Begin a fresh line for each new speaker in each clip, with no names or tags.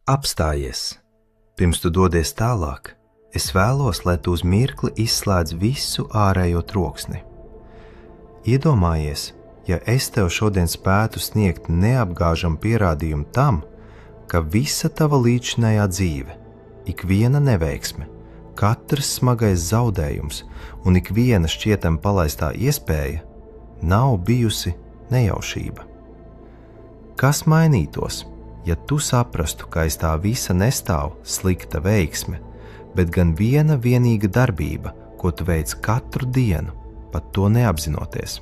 Apstājies! Pirms tu dodies tālāk, es vēlos, lai tu uz mirkli izslēdz visu ārējo troksni. Iedomājies, ja es tev šodien spētu sniegt neapgāžamu pierādījumu tam, ka visa tava līdzinājā dzīve, ikviena neveiksme, katrs smagais zaudējums un ikviena šķietam palaistā iespēja nav bijusi nejaušība. Kas mainītos, ja tu saprastu, ka aiz tā visa nestāv slikta veiksme, bet gan viena vienīga darbība, ko tu veic katru dienu, pat to neapzinoties?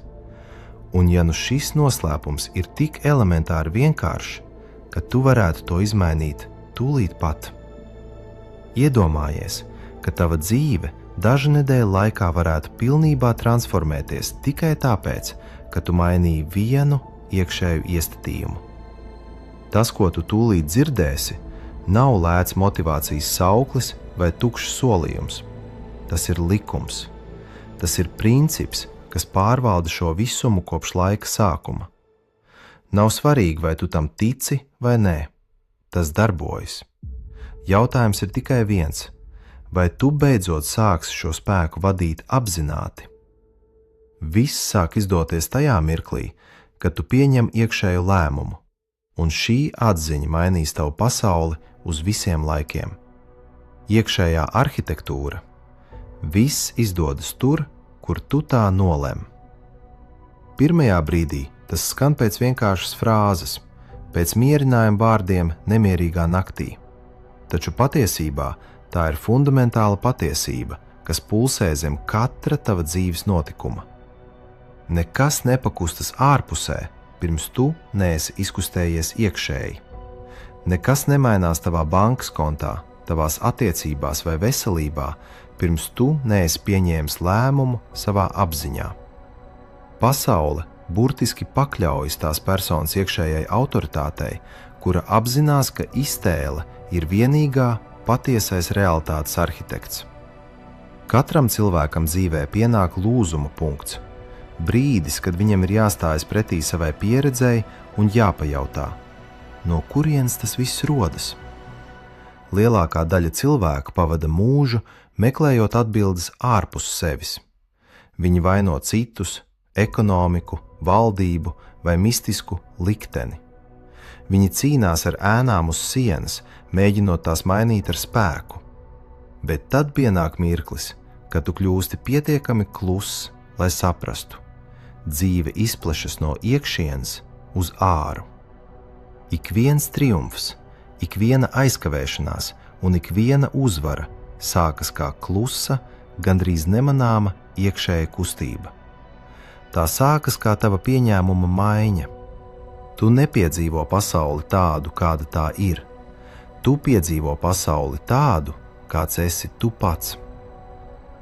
Un ja nu šis noslēpums ir tik elementāri vienkāršs, ka tu varētu to izmainīt tūlīt pat. Iedomājies, ka tava dzīve dažu nedēļu laikā varētu pilnībā transformēties tikai tāpēc, ka tu mainīji vienu iekšēju iestatījumu. Tas, ko tu tūlīt dzirdēsi, nav lēts motivācijas sauklis vai tukšs solījums. Tas ir likums. Tas ir princips, kas pārvalda šo visumu kopš laika sākuma. Nav svarīgi, vai tu tam tici vai nē. Tas darbojas. Jautājums ir tikai viens. Vai tu beidzot sāksi šo spēku vadīt apzināti? Viss sāk izdoties tajā mirklī, kad tu pieņem iekšēju lēmumu, un šī atziņa mainīs tavu pasauli uz visiem laikiem. Iekšējā arhitektūra. Viss izdodas tur, kur tu tā nolem. Pirmajā brīdī tas skan pēc vienkāršas frāzes, pēc mierinājuma vārdiem nemierīgā naktī. Taču patiesībā tā ir fundamentāla patiesība, kas pulsē zem katra tava dzīves notikuma. Nekas nepakustas ārpusē, pirms tu neesi izkustējies iekšēji. Nekas nemainās tavā bankas kontā, tavās attiecībās vai veselībā, pirms tu neesi pieņēmis lēmumu savā apziņā. Pasaule burtiski pakļaujas tās personas iekšējai autoritātei, kura apzinās, ka iztēle ir vienīgā patiesais realitātes arhitekts. Katram cilvēkam dzīvē pienāk lūzuma punkts, brīdis, kad viņam ir jāstājas pretī savai pieredzei un jāpajautā, no kurienes tas viss rodas. Lielākā daļa cilvēku pavada mūžu, meklējot atbildes ārpus sevis. Viņi vaino citus, ekonomiku, valdību vai mistisku likteni. Viņi cīnās ar ēnām uz sienas, mēģinot tās mainīt ar spēku. Bet tad pienāk mirklis, kad tu kļūsti pietiekami kluss, lai saprastu. Dzīve izplešas no iekšienes uz āru. Ik viens triumfs, ik viena aizkavēšanās un ik viena uzvara sākas kā klusa, gandrīz nemanāma iekšēja kustība. Tā sākas kā tava pieņēmuma maiņa. Tu nepiedzīvo pasauli tādu, kāda tā ir. Tu piedzīvo pasauli tādu, kāds esi tu pats.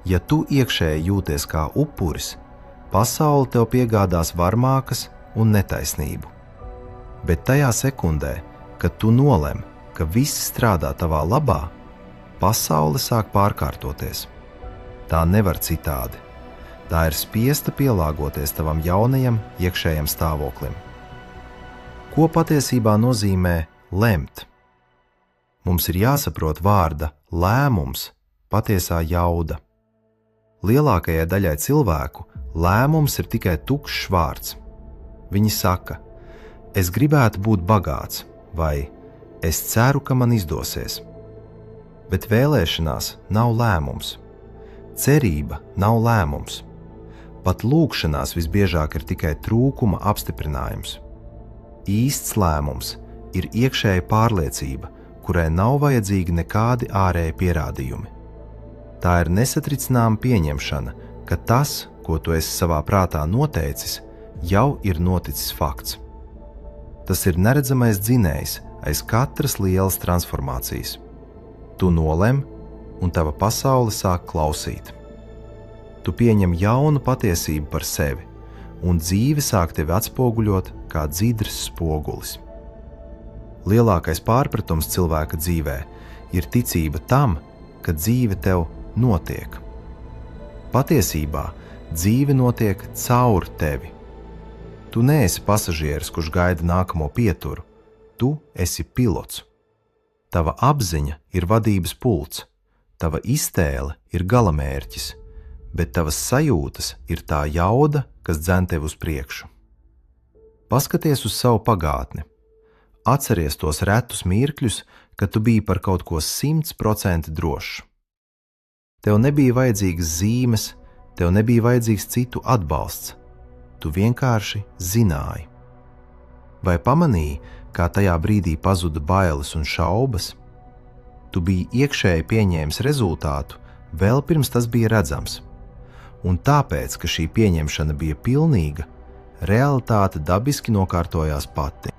Ja tu iekšēji jūties kā upuris, pasaule tev piegādās varmākas un netaisnību. Bet tajā sekundē, kad tu nolem, ka viss strādā tavā labā, pasaule sāk pārkārtoties. Tā nevar citādi. Tā ir spiesta pielāgoties tavam jaunajam iekšējam stāvoklim. Ko patiesībā nozīmē lemt? Mums ir jāsaprot vārda lēmums patiesā jauda. Lielākajai daļai cilvēku lēmums ir tikai tukšs vārds. Viņi saka, es gribētu būt bagāts, vai es ceru, ka man izdosies. Bet vēlēšanās nav lēmums. Cerība nav lēmums. Pat lūgšanās visbiežāk ir tikai trūkuma apstiprinājums. Īsts lēmums ir iekšēja pārliecība, kurai nav vajadzīgi nekādi ārēji pierādījumi. Tā ir nesatricināma pieņemšana, ka tas, ko tu esi savā prātā noteicis, jau ir noticis fakts. Tas ir neredzamais dzinējs aiz katras lielas transformācijas. Tu nolem, un tava pasaule sāk klausīt. Tu pieņem jaunu patiesību par sevi, un dzīve sāk tevi atspoguļot kā dzidrs spogulis. Lielākais pārpratums cilvēka dzīvē ir ticība tam, ka dzīve tev notiek. Patiesībā dzīve notiek caur tevi. Tu neesi pasažieris, kurš gaida nākamo pieturu. Tu esi pilots. Tava apziņa ir vadības pults, tava iztēle ir galamērķis, bet tavas sajūtas ir tā jauda, kas dzen tevi uz priekšu. Paskaties uz savu pagātni. Atceries tos retus mirkļus, kad tu biji par kaut ko 100% drošs. Tev nebija vajadzīgas zīmes, tev nebija vajadzīgs citu atbalsts. Tu vienkārši zināji. Vai pamanīji, kā tajā brīdī pazuda bailes un šaubas? Tu biji iekšēji pieņēmis rezultātu, vēl pirms tas bija redzams. Un tāpēc, ka šī pieņemšana bija pilnīga, realitāte dabiski nokārtojās pati.